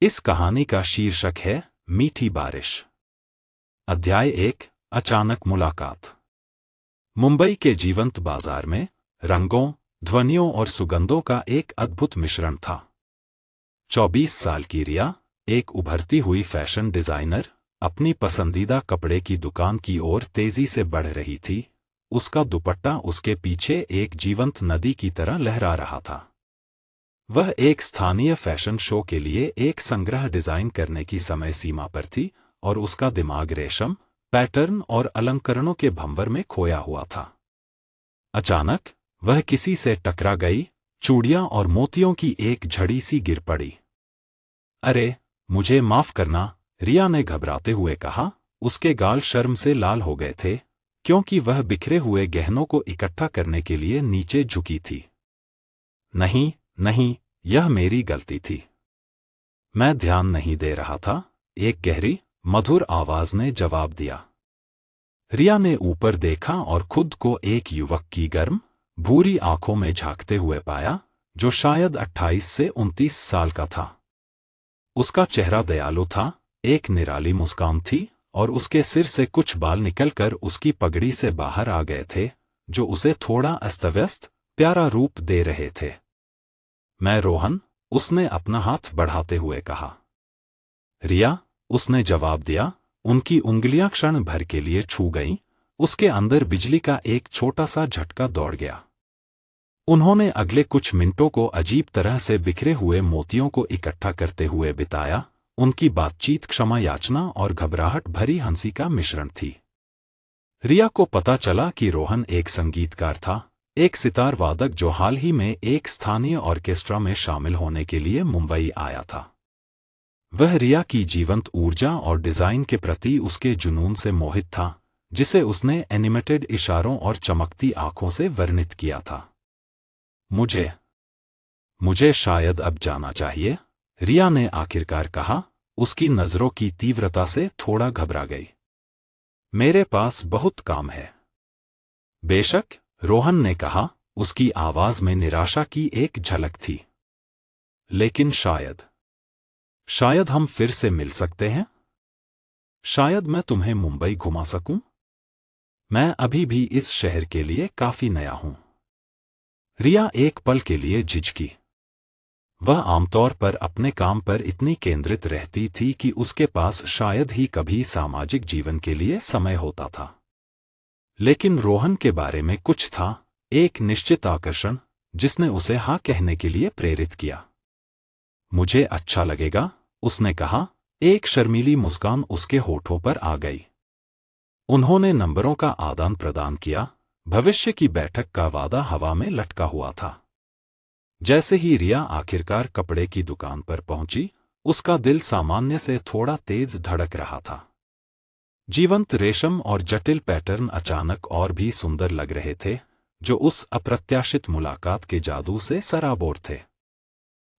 इस कहानी का शीर्षक है मीठी बारिश। अध्याय 1। अचानक मुलाकात। मुंबई के जीवंत बाजार में रंगों, ध्वनियों और सुगंधों का एक अद्भुत मिश्रण था। 24 साल की रिया, एक उभरती हुई फैशन डिजाइनर, अपनी पसंदीदा कपड़े की दुकान की ओर तेजी से बढ़ रही थी। उसका दुपट्टा उसके पीछे एक जीवंत नदी की तरह लहरा रहा था। वह एक स्थानीय फैशन शो के लिए एक संग्रह डिजाइन करने की समय सीमा पर थी और उसका दिमाग रेशम, पैटर्न और अलंकरणों के भंवर में खोया हुआ था। अचानक वह किसी से टकरा गई, चूड़ियां और मोतियों की एक झड़ी सी गिर पड़ी। अरे, मुझे माफ करना, रिया ने घबराते हुए कहा। उसके गाल शर्म से लाल हो गए थे, क्योंकि वह बिखरे हुए गहनों को इकट्ठा करने के लिए नीचे झुकी थी। नहीं, नहीं, यह मेरी गलती थी। मैं ध्यान नहीं दे रहा था, एक गहरी, मधुर आवाज ने जवाब दिया। रिया ने ऊपर देखा और खुद को एक युवक की गर्म, भूरी आंखों में झांकते हुए पाया, जो शायद 28 से 29 साल का था। उसका चेहरा दयालु था, एक निराली मुस्कान थी और उसके सिर से कुछ बाल निकलकर उसकी पगड़ी से बाहर आ गए थे, जो उसे थोड़ा अस्तव्यस्त, प्यारा रूप दे रहे थे। मैं रोहन, उसने अपना हाथ बढ़ाते हुए कहा। रिया, उसने जवाब दिया। उनकी उंगलियां क्षण भर के लिए छू गईं, उसके अंदर बिजली का एक छोटा सा झटका दौड़ गया। उन्होंने अगले कुछ मिनटों को अजीब तरह से बिखरे हुए मोतियों को इकट्ठा करते हुए बिताया। उनकी बातचीत क्षमा याचना और घबराहट भरी हंसी का मिश्रण थी। रिया को पता चला कि रोहन एक संगीतकार था, एक सितार वादक जो हाल ही में एक स्थानीय ऑर्केस्ट्रा में शामिल होने के लिए मुंबई आया था। वह रिया की जीवंत ऊर्जा और डिजाइन के प्रति उसके जुनून से मोहित था, जिसे उसने एनिमेटेड इशारों और चमकती आंखों से वर्णित किया था। मुझे शायद अब जाना चाहिए, रिया ने आखिरकार कहा, उसकी नजरों की तीव्रता से थोड़ा घबरा गई। मेरे पास बहुत काम है। बेशक, रोहन ने कहा, उसकी आवाज में निराशा की एक झलक थी। लेकिन शायद हम फिर से मिल सकते हैं। शायद मैं तुम्हें मुंबई घुमा सकूं। मैं अभी भी इस शहर के लिए काफी नया हूं। रिया एक पल के लिए झिझकी। वह आमतौर पर अपने काम पर इतनी केंद्रित रहती थी कि उसके पास शायद ही कभी सामाजिक जीवन के लिए समय होता था। लेकिन रोहन के बारे में कुछ था, एक निश्चित आकर्षण, जिसने उसे हाँ कहने के लिए प्रेरित किया। मुझे अच्छा लगेगा, उसने कहा। एक शर्मीली मुस्कान उसके होठों पर आ गई। उन्होंने नंबरों का आदान प्रदान किया। भविष्य की बैठक का वादा हवा में लटका हुआ था। जैसे ही रिया आखिरकार कपड़े की दुकान पर पहुंची, उसका दिल सामान्य से थोड़ा तेज धड़क रहा था। जीवंत रेशम और जटिल पैटर्न अचानक और भी सुंदर लग रहे थे, जो उस अप्रत्याशित मुलाकात के जादू से सराबोर थे।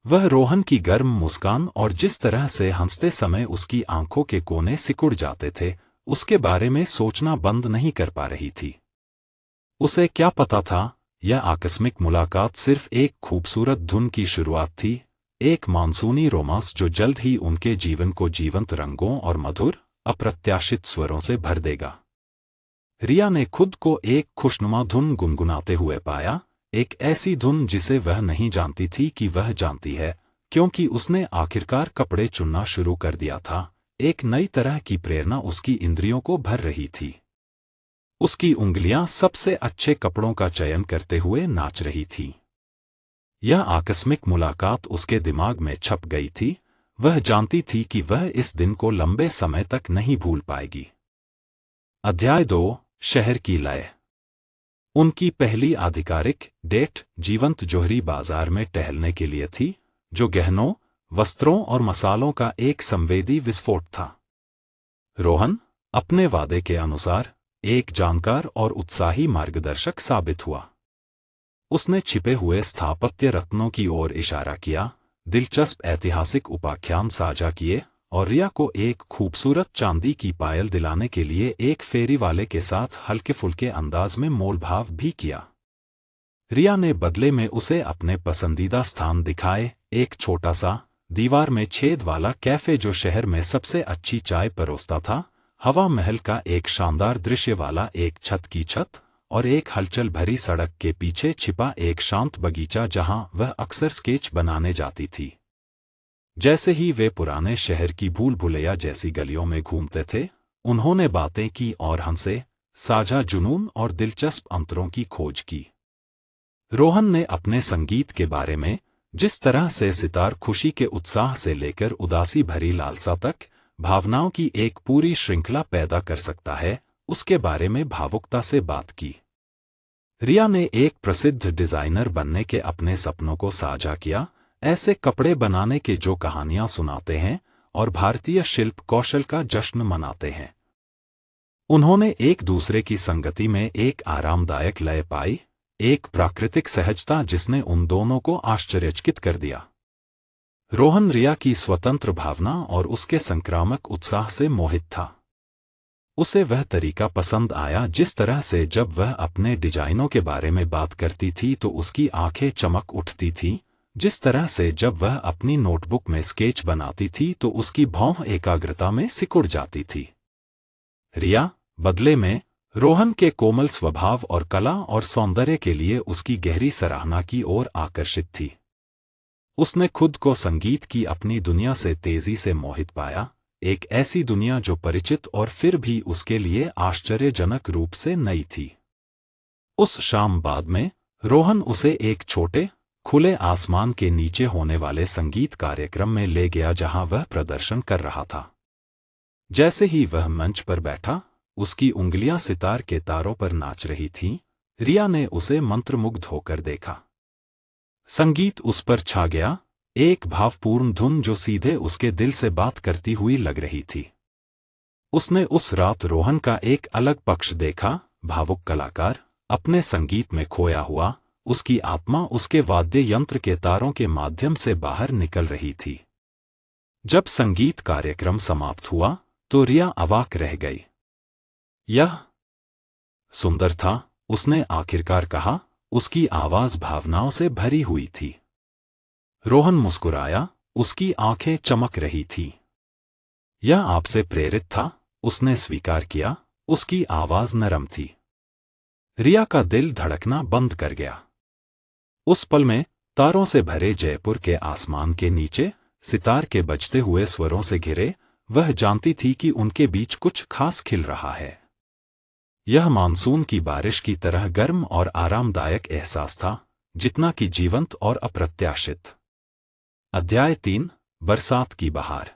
वह रोहन की गर्म मुस्कान और जिस तरह से हंसते समय उसकी आंखों के कोने सिकुड़ जाते थे, उसके बारे में सोचना बंद नहीं कर पा रही थी। उसे क्या पता था, यह आकस्मिक मुलाकात सिर्फ एक खूबसूरत धुन की शुरुआत थी, एक मानसूनी रोमांस जो जल्द ही उनके जीवन को जीवंत रंगों और मधुर, अप्रत्याशित स्वरों से भर देगा। रिया ने खुद को एक खुशनुमा धुन गुनगुनाते हुए पाया, एक ऐसी धुन जिसे वह नहीं जानती थी कि वह जानती है, क्योंकि उसने आखिरकार कपड़े चुनना शुरू कर दिया था। एक नई तरह की प्रेरणा उसकी इंद्रियों को भर रही थी। उसकी उंगलियां सबसे अच्छे कपड़ों का चयन करते हुए नाच रही थीं। यह आकस्मिक मुलाकात उसके दिमाग में छप गई थी। वह जानती थी कि वह इस दिन को लंबे समय तक नहीं भूल पाएगी। अध्याय 2। शहर की लय। उनकी पहली आधिकारिक डेट जीवंत जोहरी बाजार में टहलने के लिए थी, जो गहनों, वस्त्रों और मसालों का एक संवेदी विस्फोट था। रोहन, अपने वादे के अनुसार, एक जानकार और उत्साही मार्गदर्शक साबित हुआ। उसने छिपे हुए स्थापत्य रत्नों की ओर इशारा किया, दिलचस्प ऐतिहासिक उपाख्यान साझा किए और रिया को एक खूबसूरत चांदी की पायल दिलाने के लिए एक फेरी वाले के साथ हल्के फुल्के अंदाज में मोलभाव भी किया। रिया ने बदले में उसे अपने पसंदीदा स्थान दिखाए, एक छोटा सा, दीवार में छेद वाला कैफे जो शहर में सबसे अच्छी चाय परोसता था, हवा महल का एक शानदार दृश्य वाला एक छत की छत, और एक हलचल भरी सड़क के पीछे छिपा एक शांत बगीचा जहां वह अक्सर स्केच बनाने जाती थी। जैसे ही वे पुराने शहर की भूल भुलैया जैसी गलियों में घूमते थे, उन्होंने बातें की और हंसे, साझा जुनून और दिलचस्प अंतरों की खोज की। रोहन ने अपने संगीत के बारे में, जिस तरह से सितार खुशी के उत्साह से लेकर उदासी भरी लालसा तक भावनाओं की एक पूरी श्रृंखला पैदा कर सकता है, उसके बारे में भावुकता से बात की। रिया ने एक प्रसिद्ध डिजाइनर बनने के अपने सपनों को साझा किया, ऐसे कपड़े बनाने के जो कहानियां सुनाते हैं और भारतीय शिल्प कौशल का जश्न मनाते हैं। उन्होंने एक दूसरे की संगति में एक आरामदायक लय पाई, एक प्राकृतिक सहजता जिसने उन दोनों को आश्चर्यचकित कर दिया। रोहन रिया की स्वतंत्र भावना और उसके संक्रामक उत्साह से मोहित था। उसे वह तरीका पसंद आया जिस तरह से जब वह अपने डिजाइनों के बारे में बात करती थी तो उसकी आंखें चमक उठती थीं, जिस तरह से जब वह अपनी नोटबुक में स्केच बनाती थी तो उसकी भौं एकाग्रता में सिकुड़ जाती थी। रिया, बदले में, रोहन के कोमल स्वभाव और कला और सौंदर्य के लिए उसकी गहरी सराहना की ओर आकर्षित थी। उसने खुद को संगीत की अपनी दुनिया से तेजी से मोहित पाया, एक ऐसी दुनिया जो परिचित और फिर भी उसके लिए आश्चर्यजनक रूप से नई थी। उस शाम बाद में, रोहन उसे एक छोटे, खुले आसमान के नीचे होने वाले संगीत कार्यक्रम में ले गया जहां वह प्रदर्शन कर रहा था। जैसे ही वह मंच पर बैठा, उसकी उंगलियां सितार के तारों पर नाच रही थीं, रिया ने उसे मंत्रमुग्ध होकर देखा। संगीत उस पर छा गया, एक भावपूर्ण धुन जो सीधे उसके दिल से बात करती हुई लग रही थी। उसने उस रात रोहन का एक अलग पक्ष देखा, भावुक कलाकार, अपने संगीत में खोया हुआ, उसकी आत्मा उसके वाद्य यंत्र के तारों के माध्यम से बाहर निकल रही थी। जब संगीत कार्यक्रम समाप्त हुआ, तो रिया अवाक रह गई। यह सुंदर था, उसने आखिरकार कहा, उसकी आवाज भावनाओं से भरी हुई थी। रोहन मुस्कुराया, उसकी आंखें चमक रही थीं। यह आपसे प्रेरित था, उसने स्वीकार किया, उसकी आवाज नरम थी। रिया का दिल धड़कना बंद कर गया। उस पल में, तारों से भरे जयपुर के आसमान के नीचे, सितार के बजते हुए स्वरों से घिरे, वह जानती थी कि उनके बीच कुछ खास खिल रहा है। यह मानसून की बारिश की तरह गर्म और आरामदायक एहसास था, जितना कि जीवंत और अप्रत्याशित। अध्याय 3, बरसात की बहार।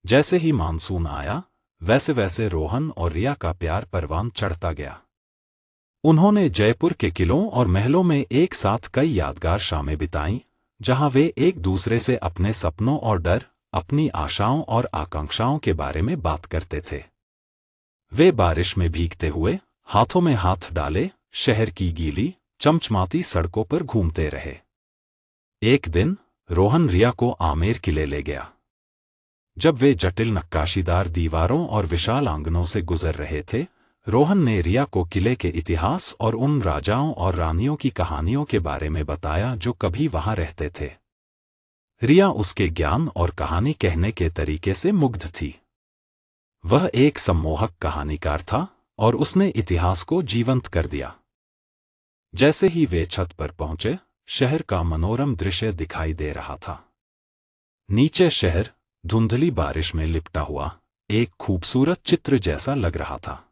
जैसे ही मानसून आया, वैसे वैसे रोहन और रिया का प्यार परवान चढ़ता गया। उन्होंने जयपुर के किलों और महलों में एक साथ कई यादगार शामें बिताईं, जहां वे एक दूसरे से अपने सपनों और डर, अपनी आशाओं और आकांक्षाओं के बारे में बात करते थे। वे बारिश में भीगते हुए, हाथों में हाथ डाले, शहर की गीली, चमचमाती सड़कों पर घूमते रहे। एक दिन, रोहन रिया को आमेर किले ले गया। जब वे जटिल नक्काशीदार दीवारों और विशाल आंगनों से गुजर रहे थे, रोहन ने रिया को किले के इतिहास और उन राजाओं और रानियों की कहानियों के बारे में बताया जो कभी वहां रहते थे। रिया उसके ज्ञान और कहानी कहने के तरीके से मुग्ध थी। वह एक सम्मोहक कहानीकार था, और उसने इतिहास को जीवंत कर दिया। जैसे ही वे छत पर पहुंचे, शहर का मनोरम दृश्य दिखाई दे रहा था। नीचे शहर, धुंधली बारिश में लिपटा हुआ, एक खूबसूरत चित्र जैसा लग रहा था।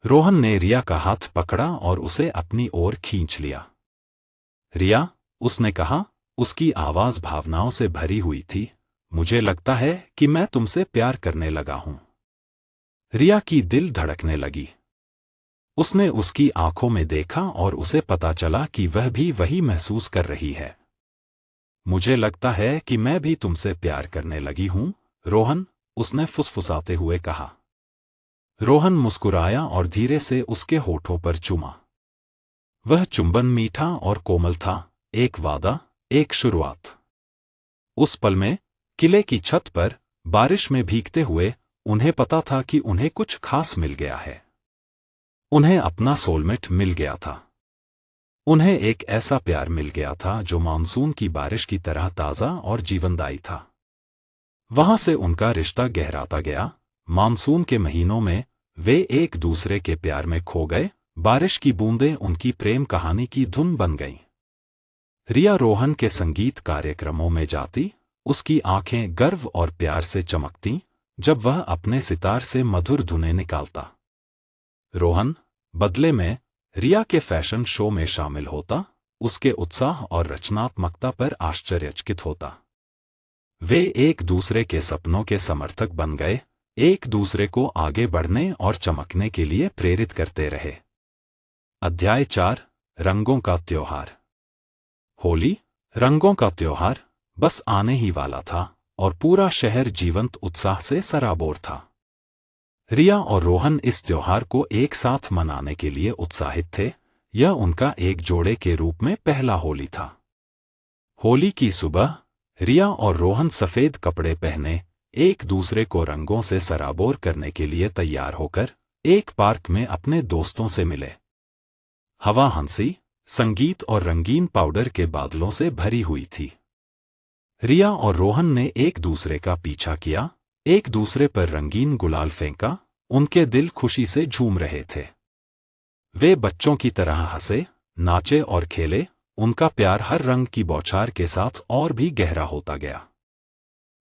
रोहन ने रिया का हाथ पकड़ा और उसे अपनी ओर खींच लिया। रिया, उसने कहा, उसकी आवाज भावनाओं से भरी हुई थी, मुझे लगता है कि मैं तुमसे प्यार करने लगा हूं। रिया की दिल धड़कने लगी। उसने उसकी आंखों में देखा और उसे पता चला कि वह भी वही महसूस कर रही है। मुझे लगता है कि मैं भी तुमसे प्यार करने लगी हूं, रोहन, उसने फुसफुसाते हुए कहा। रोहन मुस्कुराया और धीरे से उसके होठों पर चूमा। वह चुंबन मीठा और कोमल था, एक वादा, एक शुरुआत। उस पल में, किले की छत पर, बारिश में भीगते हुए, उन्हें पता था कि उन्हें कुछ खास मिल गया है। उन्हें अपना सोलमेट मिल गया था। उन्हें एक ऐसा प्यार मिल गया था जो मानसून की बारिश की तरह ताज़ा और जीवनदायी था। वहां से उनका रिश्ता गहराता गया। मानसून के महीनों में वे एक दूसरे के प्यार में खो गए। बारिश की बूंदें उनकी प्रेम कहानी की धुन बन गईं। रिया रोहन के संगीत कार्यक्रमों में जाती, उसकी आंखें गर्व और प्यार से चमकतीं जब वह अपने सितार से मधुर धुनें निकालता। रोहन, बदले में, रिया के फैशन शो में शामिल होता, उसके उत्साह और रचनात्मकता पर आश्चर्यचकित होता। वे एक दूसरे के सपनों के समर्थक बन गए, एक दूसरे को आगे बढ़ने और चमकने के लिए प्रेरित करते रहे। अध्याय 4, रंगों का त्योहार। होली, रंगों का त्योहार, बस आने ही वाला था और पूरा शहर जीवंत उत्साह से सराबोर था। रिया और रोहन इस त्योहार को एक साथ मनाने के लिए उत्साहित थे। यह उनका एक जोड़े के रूप में पहला होली था। होली की सुबह रिया और रोहन सफेद कपड़े पहने एक दूसरे को रंगों से सराबोर करने के लिए तैयार होकर एक पार्क में अपने दोस्तों से मिले। हवा हंसी, संगीत और रंगीन पाउडर के बादलों से भरी हुई थी। रिया और रोहन ने एक दूसरे का पीछा किया, एक दूसरे पर रंगीन गुलाल फेंका, उनके दिल खुशी से झूम रहे थे। वे बच्चों की तरह हंसे, नाचे और खेले, उनका प्यार हर रंग की बौछार के साथ और भी गहरा होता गया।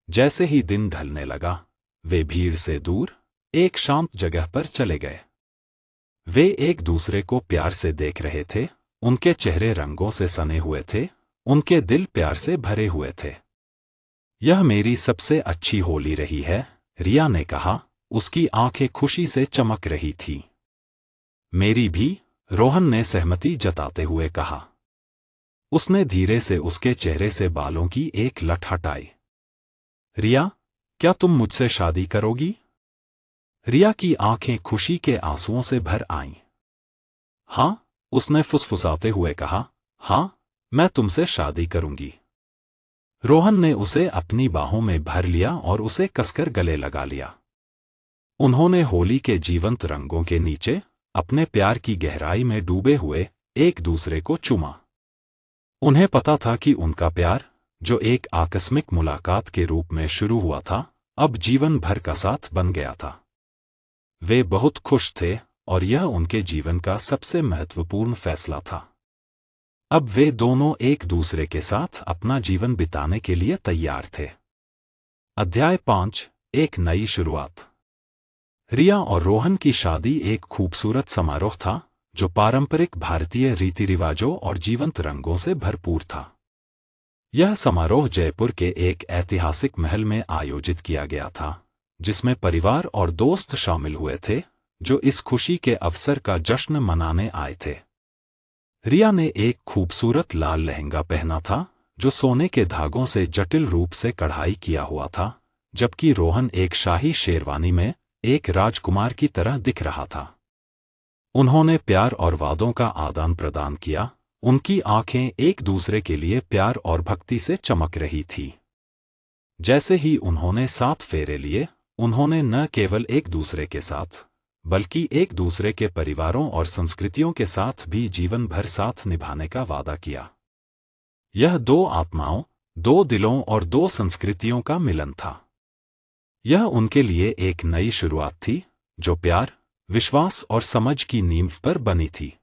जैसे ही दिन ढलने लगा, वे भीड़ से दूर एक शांत जगह पर चले गए। वे एक दूसरे को प्यार से देख रहे थे, उनके चेहरे रंगों से सने हुए थे, उनके दिल प्यार से भरे हुए थे। यह मेरी सबसे अच्छी होली रही है, रिया ने कहा, उसकी आंखें खुशी से चमक रही थीं। मेरी भी, रोहन ने सहमति जताते हुए कहा। उसने धीरे से उसके चेहरे से बालों की एक लट हटाई। रिया, क्या तुम मुझसे शादी करोगी? रिया की आंखें खुशी के आंसुओं से भर आईं। हाँ, उसने फुसफुसाते हुए कहा, हाँ, मैं तुमसे शादी करूंगी। रोहन ने उसे अपनी बाहों में भर लिया और उसे कसकर गले लगा लिया। उन्होंने होली के जीवंत रंगों के नीचे अपने प्यार की गहराई में डूबे हुए एक दूसरे को चूमा। उन्हें पता था कि उनका प्यार, जो एक आकस्मिक मुलाकात के रूप में शुरू हुआ था, अब जीवन भर का साथ बन गया था। वे बहुत खुश थे और यह उनके जीवन का सबसे महत्वपूर्ण फैसला था। अब वे दोनों एक दूसरे के साथ अपना जीवन बिताने के लिए तैयार थे। अध्याय 5, एक नई शुरुआत। रिया और रोहन की शादी एक खूबसूरत समारोह था, जो पारंपरिक भारतीय रीति रिवाजों और जीवंत रंगों से भरपूर था। यह समारोह जयपुर के एक ऐतिहासिक महल में आयोजित किया गया था, जिसमें परिवार और दोस्त शामिल हुए थे, जो इस खुशी के अवसर का जश्न मनाने आए थे। रिया ने एक खूबसूरत लाल लहंगा पहना था, जो सोने के धागों से जटिल रूप से कढ़ाई किया हुआ था, जबकि रोहन एक शाही शेरवानी में एक राजकुमार की तरह दिख रहा था। उन्होंने प्यार और वादों का आदान प्रदान किया, उनकी आंखें एक दूसरे के लिए प्यार और भक्ति से चमक रही थी। जैसे ही उन्होंने 7 फेरे लिए, उन्होंने न केवल एक दूसरे के साथ, बल्कि एक दूसरे के परिवारों और संस्कृतियों के साथ भी जीवन भर साथ निभाने का वादा किया। यह 2 आत्माओं, 2 दिलों और 2 संस्कृतियों का मिलन था। यह उनके लिए एक नई शुरुआत थी, जो प्यार, विश्वास और समझ की नींव पर बनी थी।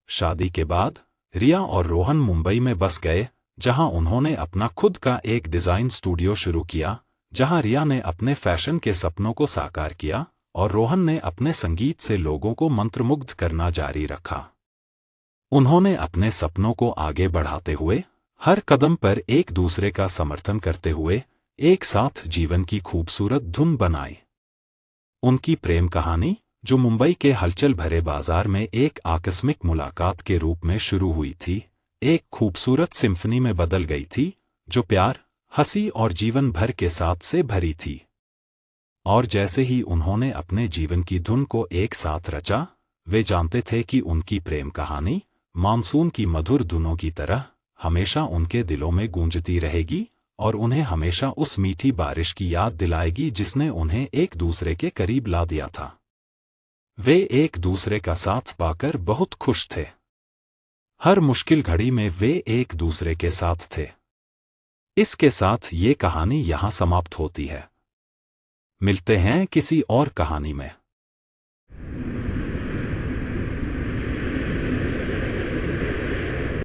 शादी के बाद रिया और रोहन मुंबई में बस गए, जहां उन्होंने अपना खुद का एक डिजाइन स्टूडियो शुरू किया, जहां रिया ने अपने फैशन के सपनों को साकार किया और रोहन ने अपने संगीत से लोगों को मंत्रमुग्ध करना जारी रखा। उन्होंने अपने सपनों को आगे बढ़ाते हुए, हर कदम पर एक दूसरे का समर्थन करते हुए, एक साथ जीवन की खूबसूरत धुन बनाई। उनकी प्रेम कहानी, जो मुंबई के हलचल भरे बाजार में एक आकस्मिक मुलाकात के रूप में शुरू हुई थी, एक खूबसूरत सिम्फनी में बदल गई थी, जो प्यार, हंसी और जीवन भर के साथ से भरी थी। और जैसे ही उन्होंने अपने जीवन की धुन को एक साथ रचा, वे जानते थे कि उनकी प्रेम कहानी, मानसून की मधुर धुनों की तरह, हमेशा उनके दिलों में गूंजती रहेगी और उन्हें हमेशा उस मीठी बारिश की याद दिलाएगी जिसने उन्हें एक दूसरे के करीब ला दिया था। वे एक दूसरे का साथ पाकर बहुत खुश थे। हर मुश्किल घड़ी में वे एक दूसरे के साथ थे। इसके साथ ये कहानी यहाँ समाप्त होती है। मिलते हैं किसी और कहानी में।